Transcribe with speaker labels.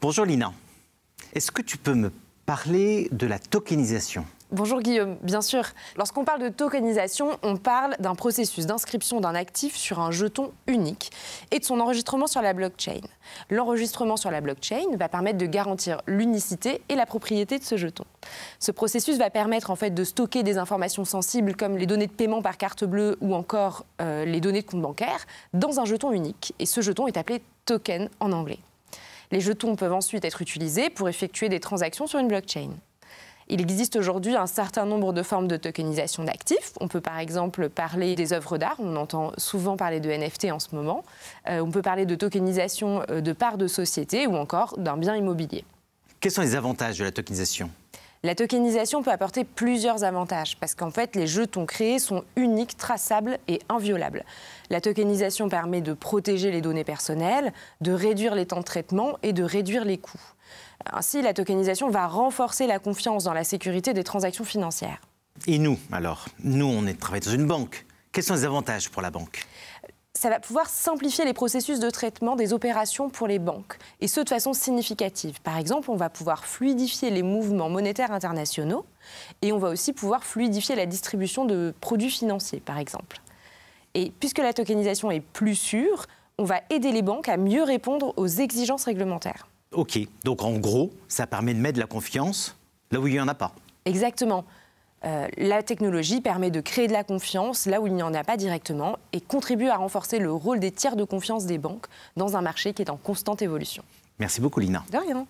Speaker 1: Bonjour Lina. Est-ce que tu peux me parler de la tokenisation ?
Speaker 2: Bonjour Guillaume, bien sûr. Lorsqu'on parle de tokenisation, on parle d'un processus d'inscription d'un actif sur un jeton unique et de son enregistrement sur la blockchain. L'enregistrement sur la blockchain va permettre de garantir l'unicité et la propriété de ce jeton. Ce processus va permettre en fait de stocker des informations sensibles comme les données de paiement par carte bleue ou encore les données de compte bancaire dans un jeton unique. Et ce jeton est appelé token en anglais. Les jetons peuvent ensuite être utilisés pour effectuer des transactions sur une blockchain. Il existe aujourd'hui un certain nombre de formes de tokenisation d'actifs. On peut par exemple parler des œuvres d'art, on entend souvent parler de NFT en ce moment. On peut parler de tokenisation de parts de société ou encore d'un bien immobilier.
Speaker 1: Quels sont les avantages de la tokenisation ?
Speaker 2: La tokenisation peut apporter plusieurs avantages parce qu'en fait, les jetons créés sont uniques, traçables et inviolables. La tokenisation permet de protéger les données personnelles, de réduire les temps de traitement et de réduire les coûts. Ainsi, la tokenisation va renforcer la confiance dans la sécurité des transactions financières.
Speaker 1: Et nous, alors ? Nous, on travaille dans une banque. Quels sont les avantages pour la banque ?
Speaker 2: Ça va pouvoir simplifier les processus de traitement des opérations pour les banques, et ce de façon significative. Par exemple, on va pouvoir fluidifier les mouvements monétaires internationaux, et on va aussi pouvoir fluidifier la distribution de produits financiers, par exemple. Et puisque la tokenisation est plus sûre, on va aider les banques à mieux répondre aux exigences réglementaires.
Speaker 1: Ok, donc en gros, ça permet de mettre de la confiance là où il n'y en a pas.
Speaker 2: Exactement. La technologie permet de créer de la confiance là où il n'y en a pas directement et contribue à renforcer le rôle des tiers de confiance des banques dans un marché qui est en constante évolution.
Speaker 1: Merci beaucoup Lina.
Speaker 2: De rien.